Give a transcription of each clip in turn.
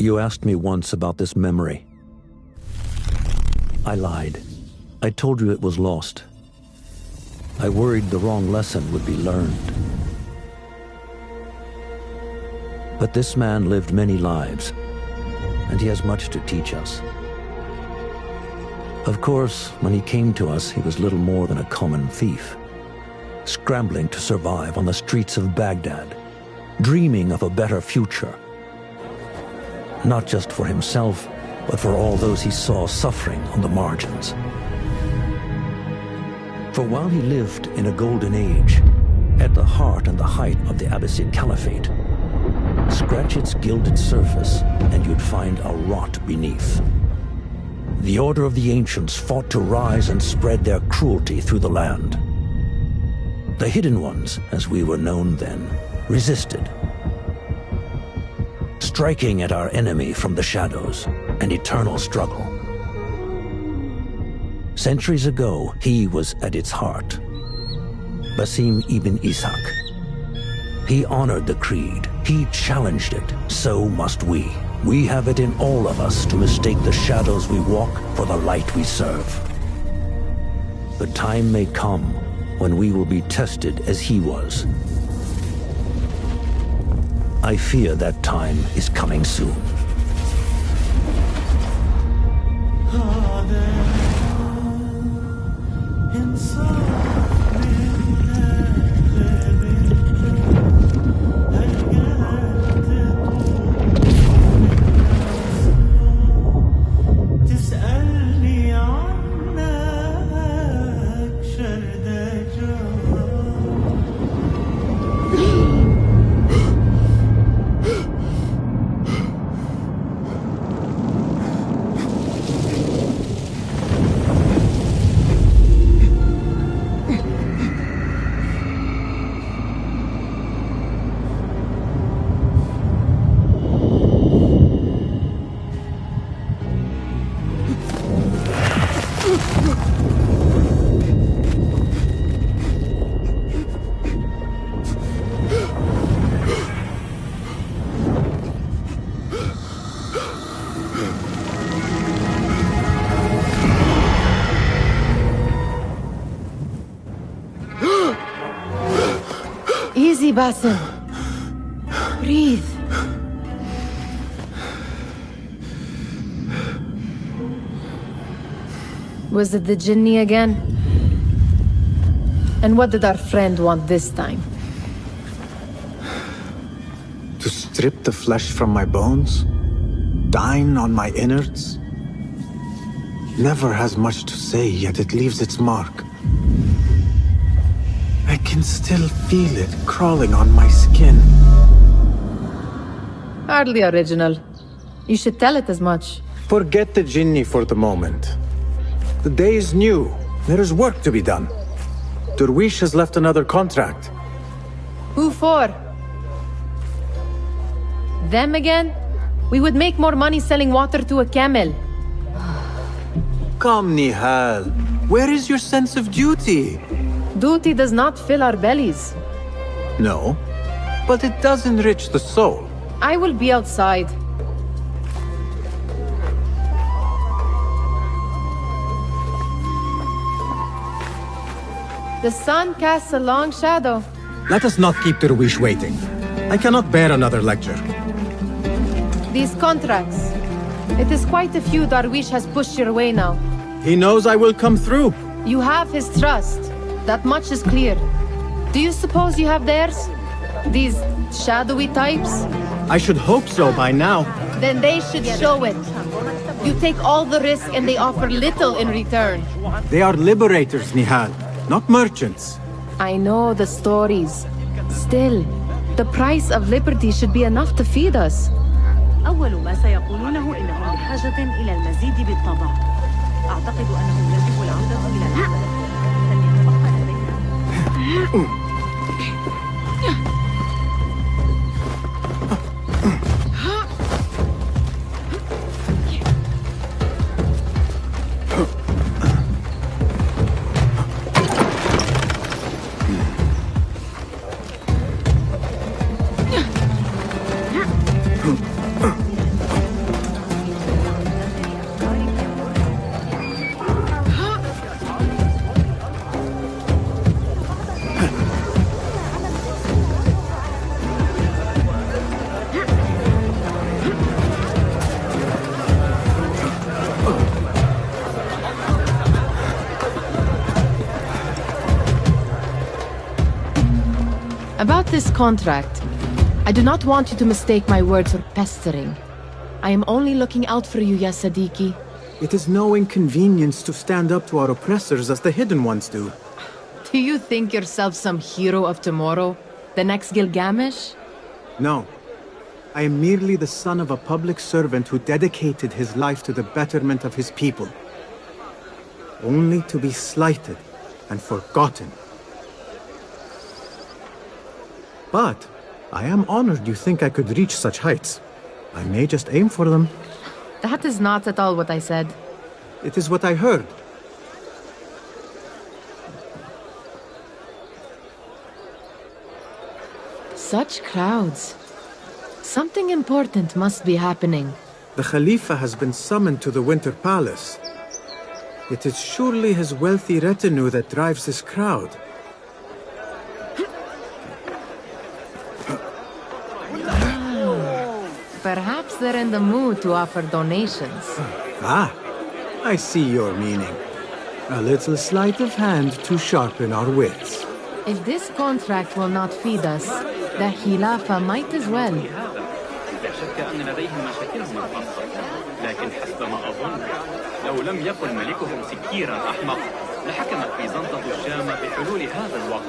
You asked me once about this memory. I lied. I told you it was lost. I worried the wrong lesson would be learned. But this man lived many lives, and he has much to teach us. Of course, when he came to us, he was little more than a common thief, scrambling to survive on the streets of Baghdad, dreaming of a better future. Not just for himself, but for all those he saw suffering on the margins. For while he lived in a golden age, at the heart and the height of the Abbasid Caliphate, scratch its gilded surface and you'd find a rot beneath. The Order of the Ancients fought to rise and spread their cruelty through the land. The Hidden Ones, as we were known then, resisted, striking at our enemy from the shadows, an eternal struggle. Centuries ago, he was at its heart. Basim Ibn Ishaq. He honored the creed. He challenged it. So must we. We have it in all of us to mistake the shadows we walk for the light we serve. The time may come when we will be tested as he was. I fear that time is coming soon. Easy, Basim. Breathe. Was it the Jinni again? And what did our friend want this time? To strip the flesh from my bones? Dine on my innards? Never has much to say, yet it leaves its mark. I can still feel it crawling on my skin. Hardly original. You should tell it as much. Forget the Jinni for the moment. The day is new. There is work to be done. Derwish has left another contract. Who for? Them again? We would make more money selling water to a camel. Come, Nihal. Where is your sense of duty? Duty does not fill our bellies. No, but it does enrich the soul. I will be outside. The sun casts a long shadow. Let us not keep Derwish waiting. I cannot bear another lecture. These contracts. It is quite a few Darwish has pushed your way now. He knows I will come through. You have his trust. That much is clear. Do you suppose you have theirs? These shadowy types? I should hope so by now. Then they should show it. You take all the risk and they offer little in return. They are liberators, Nihal, not merchants. I know the stories. Still, the price of liberty should be enough to feed us. أول ما سيقولونه إنهم بحاجة إلى المزيد بالطبع. أعتقد أنه يجب العودة إلى العمل. About this contract, I do not want you to mistake my words for pestering. I am only looking out for you, ya Siddiqui. It is no inconvenience to stand up to our oppressors as the hidden ones do. Do you think yourself some hero of tomorrow? The next Gilgamesh? No. I am merely the son of a public servant who dedicated his life to the betterment of his people. Only to be slighted and forgotten. But I am honored you think I could reach such heights. I may just aim for them. That is not at all what I said. It is what I heard. Such crowds. Something important must be happening. The Khalifa has been summoned to the Winter Palace. It is surely his wealthy retinue that drives this crowd. Perhaps they're in the mood to offer donations. I see your meaning. A little sleight of hand to sharpen our wits. If this contract will not feed us, the Khilafah might as well. لا شك أن لديهم مشاكلهم الخاصة، لكن حسب ما أظن لو لم يكن ملكهم سكيرا أحمق لحكمت بيزنطة الشام بحلول هذا الوقت.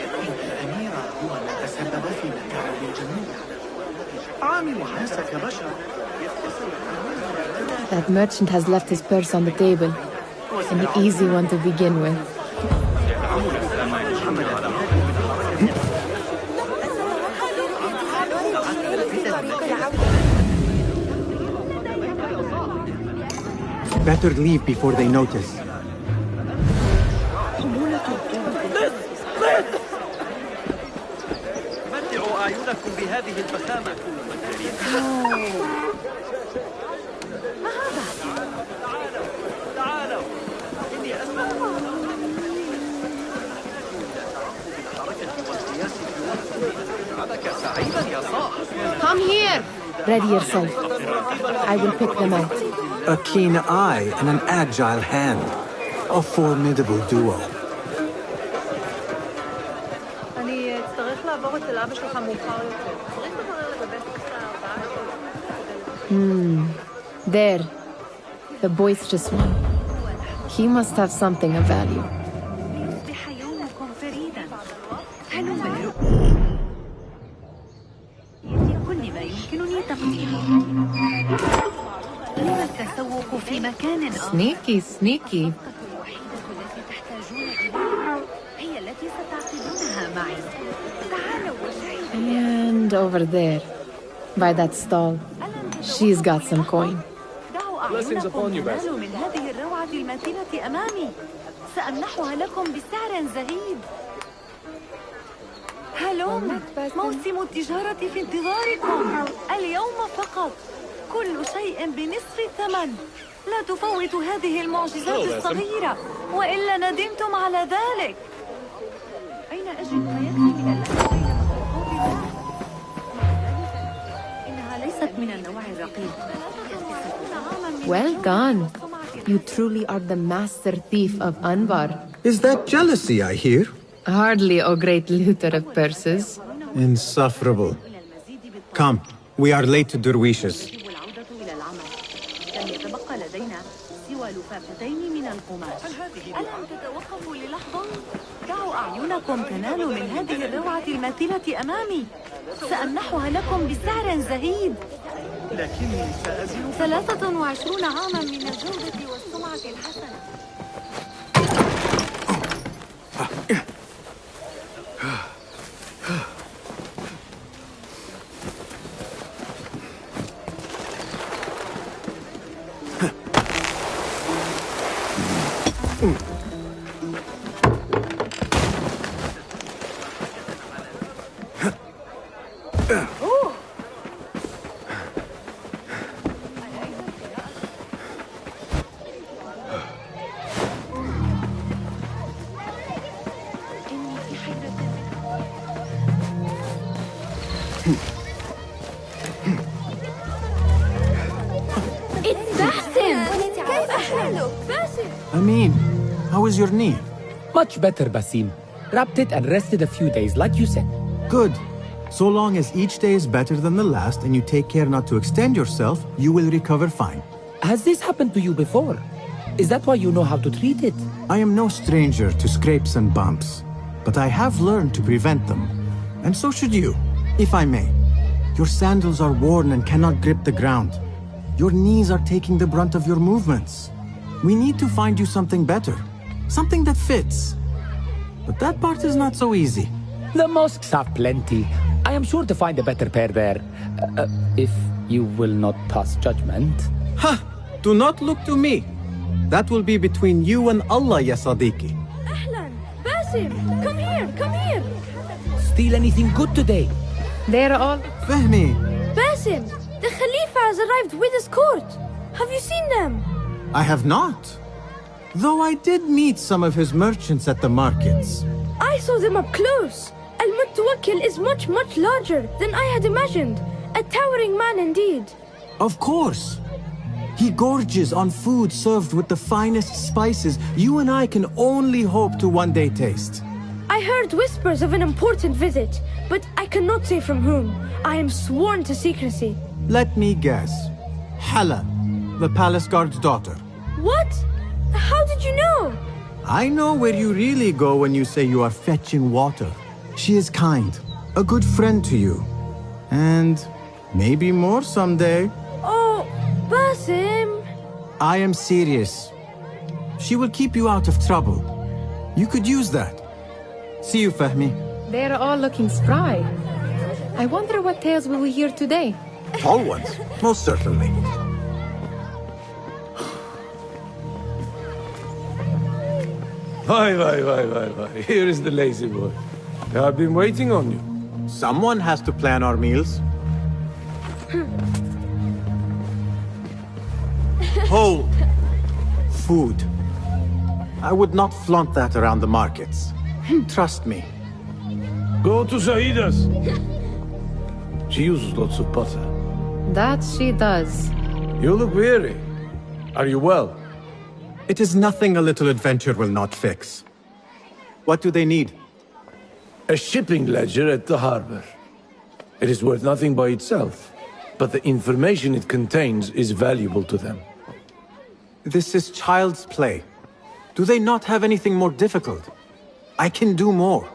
الأمير هو من تسبب في مكان الجميع. عامل حاسك بشر. That merchant has left his purse on the table. An easy one to begin with. Better leave before they notice. متعوا أعينكم بهذه الفخامة. تعالوا. إني أسمع. Come here! Ready yourself. I will pick them out. A keen eye and an agile hand. A formidable duo. אני אצטרך לעבור אצל אבא שלך מאוחר יותר. צריך לברר לגבי שכר. There. The boisterous one. He must have something of value. يصبح يومكم فريدا. هلم كل ما يمكنني تقديمه. لما التسوق في مكان آخر؟ Sneaky, sneaky. الوحيدة التي تحتاجون إليها هي التي ستعقدونها معي. تعالوا وشاهدوا. And over there, by that stall, she's got some coin. دعوا أعينكم تنالوا من هذه الروعة الماثلة أمامي. سأمنحها لكم بسعر زهيد. هلم، موسم التجارة في انتظاركم. اليوم فقط. كل شيء بنصف الثمن. لا تفوتوا هذه المعجزات الصغيرة، وإلا ندمتم على ذلك. أين أجد ما يكفي من اللحم؟ إنها ليست من النوع الرقيق. Well done. You truly are the master thief of Anbar. Is that jealousy I hear? Hardly, O great looter of purses. Insufferable. Come, we are late to Derwishes. لم يتبقى لدينا سوى لفافتين من القماش. ألم تتوقفوا للحظة؟ دعوا أعينكم تنالوا من هذه الروعة الماثلة أمامي. سأمنحها لكم بسعر زهيد. لكني سأزن 23 عاما من الجودة والسمعة الحسنة. It's Basim! كيف حالك؟ Basim! Amin, how is your knee? Much better, Basim. Wrapped it and rested a few days, like you said. Good. So long as each day is better than the last and you take care not to extend yourself, you will recover fine. Has this happened to you before? Is that why you know how to treat it? I am no stranger to scrapes and bumps, but I have learned to prevent them. And so should you, if I may. Your sandals are worn and cannot grip the ground. Your knees are taking the brunt of your movements. We need to find you something better. Something that fits. But that part is not so easy. The mosques have plenty. I am sure to find a better pair there. If you will not pass judgment. Ha! Do not look to me. That will be between you and Allah, ya Sadiqi. Ahlan! Basim! Come here! Come here! Steal anything good today? They're all... Fahmi! Basim! The Khalifa has arrived with his court! Have you seen them? I have not. Though I did meet some of his merchants at the markets. I saw them up close. Al-Mutawakkil is much, much larger than I had imagined. A towering man indeed. Of course. He gorges on food served with the finest spices you and I can only hope to one day taste. I heard whispers of an important visit, but I cannot say from whom. I am sworn to secrecy. Let me guess. Hala, the palace guard's daughter. What? How did you know? I know where you really go when you say you are fetching water. She is kind, a good friend to you. And maybe more someday. Oh, Basim. I am serious. She will keep you out of trouble. You could use that. See you, Fahmi. They're all looking spry. I wonder what tales will we hear today? Tall ones, most certainly. Why. Here is the lazy boy. I've been waiting on you. Someone has to plan our meals. Hold. Food. I would not flaunt that around the markets. Trust me. Go to Saida's. She uses lots of butter. That she does. You look weary. Are you well? It is nothing a little adventure will not fix. What do they need? A shipping ledger at the harbor. It is worth nothing by itself, but the information it contains is valuable to them. This is child's play. Do they not have anything more difficult? I can do more.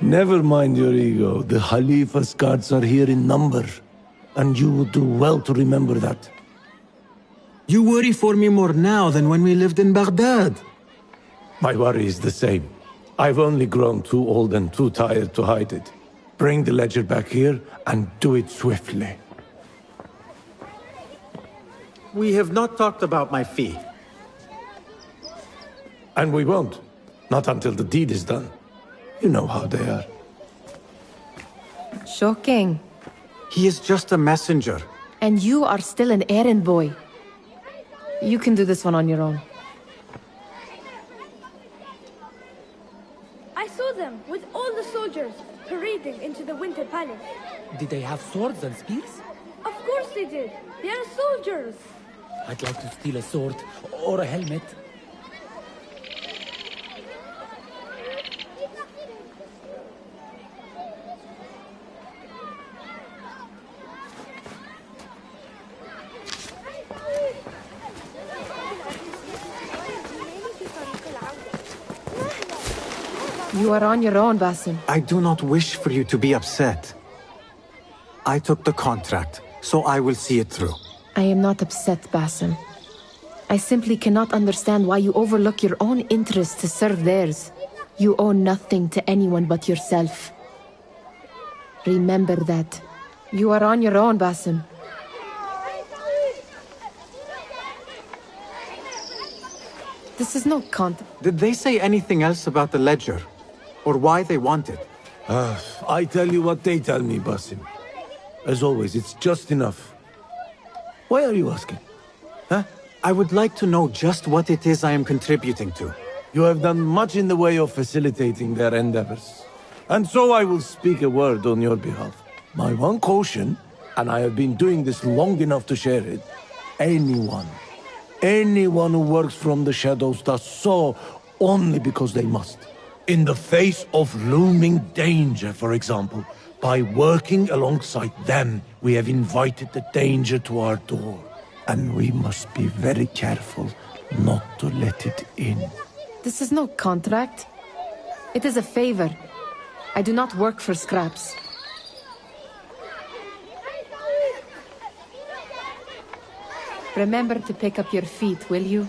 Never mind your ego. The Khalifa's guards are here in number, and you would do well to remember that. You worry for me more now than when we lived in Baghdad. My worry is the same. I've only grown too old and too tired to hide it. Bring the ledger back here, and do it swiftly. We have not talked about my fee. And we won't. Not until the deed is done. You know how they are. Shocking. He is just a messenger. And you are still an errand boy. You can do this one on your own. I saw them with all the soldiers parading into the Winter Palace. Did they have swords and spears? Of course they did. They are soldiers. I'd like to steal a sword or a helmet. You are on your own, Basim. I do not wish for you to be upset. I took the contract, so I will see it through. I am not upset, Basim. I simply cannot understand why you overlook your own interests to serve theirs. You owe nothing to anyone but yourself. Remember that. You are on your own, Basim. This is no Did they say anything else about the ledger? Or why they want it? I tell you what they tell me, Basim. As always, it's just enough. Why are you asking? Huh? I would like to know just what it is I am contributing to. You have done much in the way of facilitating their endeavors. And so I will speak a word on your behalf. My one caution, and I have been doing this long enough to share it, anyone who works from the shadows does so only because they must. In the face of looming danger, for example, by working alongside them, we have invited the danger to our door. And we must be very careful not to let it in. This is no contract. It is a favor. I do not work for scraps. Remember to pick up your feet, will you?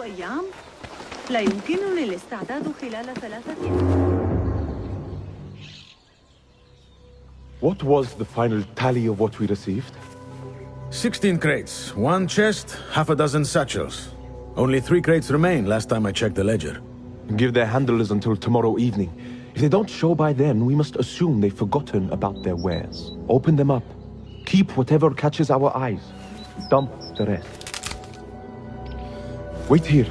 أيام؟ لا يمكنني الاستعداد خلال 3 What was the final tally of what we received? 16 crates, 1 chest, half a dozen satchels. Only 3 crates remain last time I checked the ledger. Give their handlers until tomorrow evening. If they don't show by then, we must assume they've forgotten about their wares. Open them up. Keep whatever catches our eyes. Dump the rest. Wait here.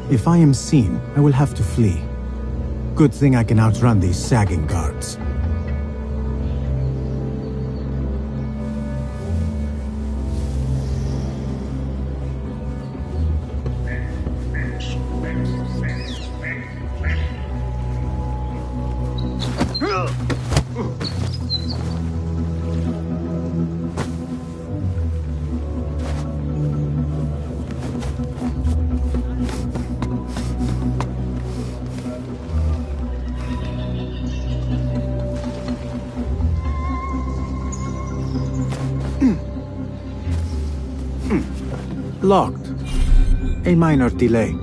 If I am seen, I will have to flee. Good thing I can outrun these sagging guards. Locked. A minor delay.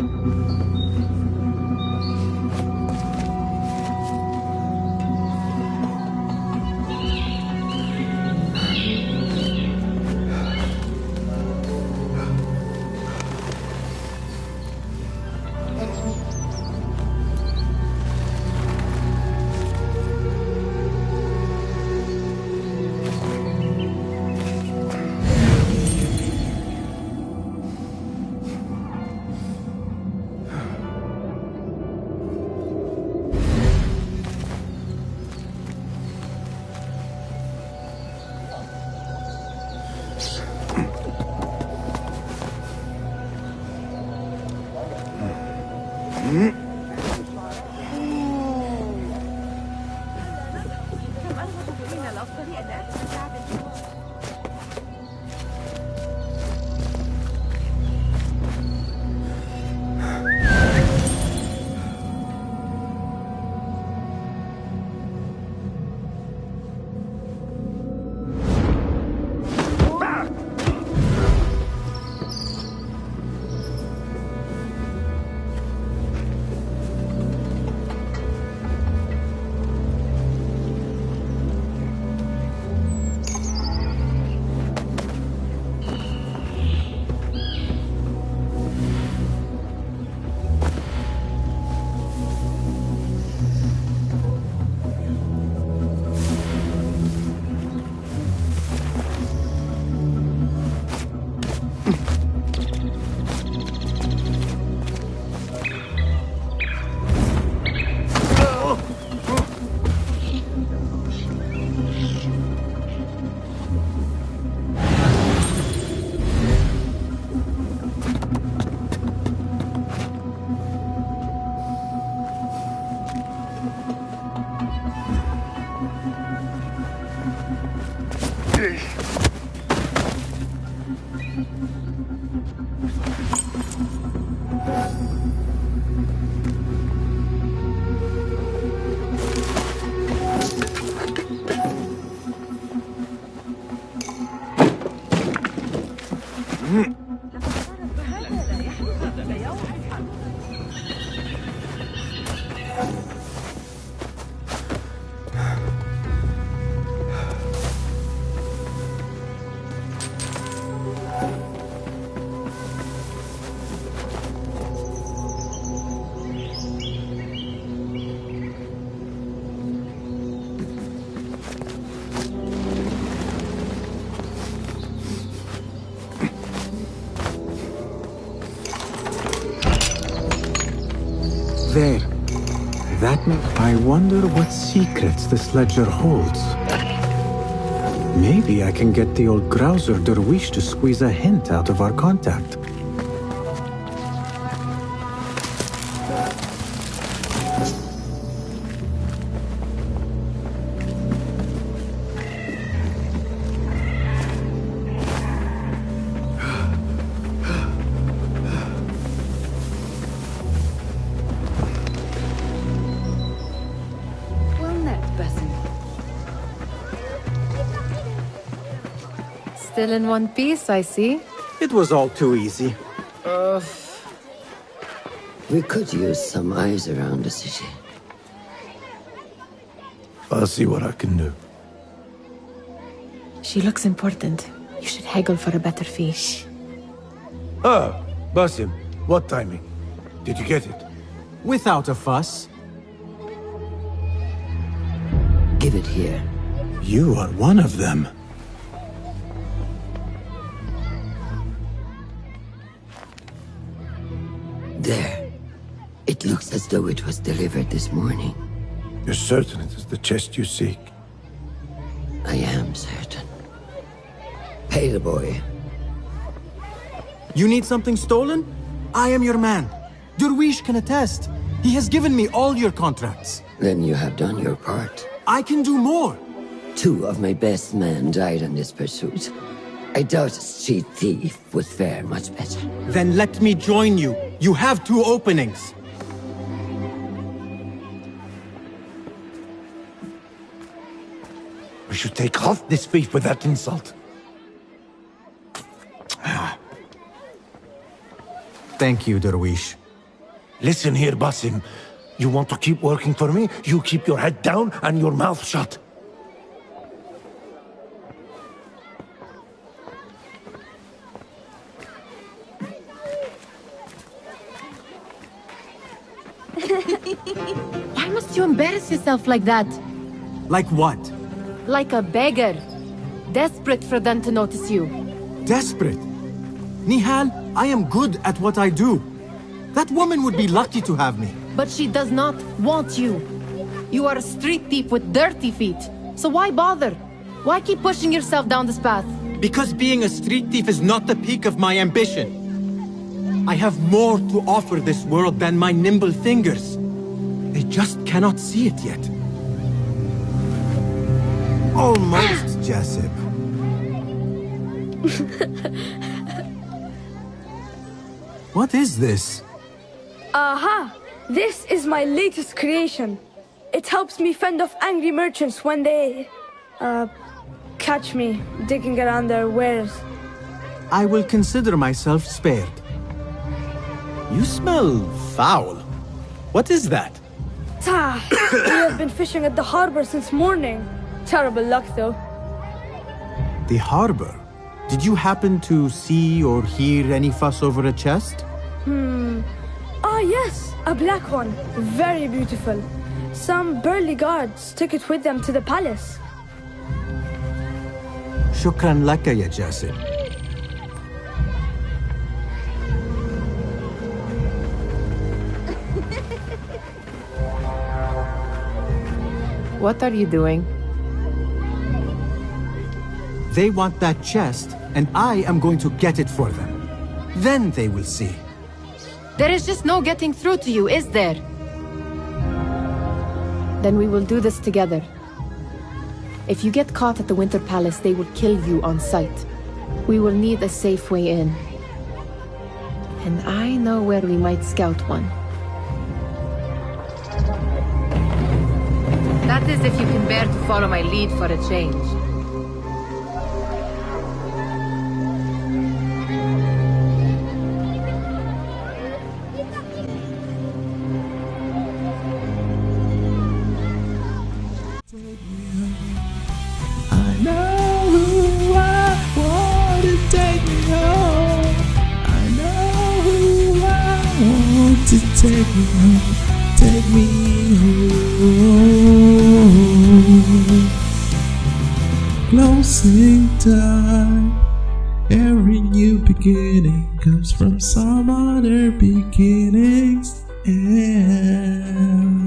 I wonder what secrets this ledger holds. Maybe I can get the old grouser Derwish to squeeze a hint out of our contact. Still in one piece, I see. It was all too easy. We could use some eyes around the city. I'll see what I can do. She looks important. You should haggle for a better fee. Ah, Basim, what timing? Did you get it? Without a fuss. Give it here. You are one of them. There. It looks as though it was delivered this morning. You're certain it is the chest you seek? I am certain. Pay the boy. You need something stolen? I am your man. Derwish can attest. He has given me all your contracts. Then you have done your part. I can do more. 2 of my best men died in this pursuit. I doubt a street thief would fare much better. Then let me join you. You have 2 openings. We should take off this thief with that insult. Thank you, Derwish. Listen here, Basim. You want to keep working for me? You keep your head down and your mouth shut. Why must you embarrass yourself like that? Like what? Like a beggar. Desperate for them to notice you. Desperate? Nihal, I am good at what I do. That woman would be lucky to have me. But she does not want you. You are a street thief with dirty feet. So why bother? Why keep pushing yourself down this path? Because being a street thief is not the peak of my ambition. I have more to offer this world than my nimble fingers. They just cannot see it yet. Almost, Jessup. What is this? Aha! This is my latest creation. It helps me fend off angry merchants when they... catch me digging around their wares. I will consider myself spared. You smell foul. What is that? We have been fishing at the harbor since morning. Terrible luck, though. The harbor? Did you happen to see or hear any fuss over a chest? Ah, yes, a black one. Very beautiful. Some burly guards took it with them to the palace. Shukran laka ya Jasir. What are you doing? They want that chest, and I am going to get it for them. Then they will see. There is just no getting through to you, is there? Then we will do this together. If you get caught at the Winter Palace, they will kill you on sight. We will need a safe way in. And I know where we might scout one. That is if you can bear to follow my lead for a change. I know who I want to take me home. I know who I want to take me home. Take me home. Closing time. Every new beginning comes from some other beginnings. Yeah.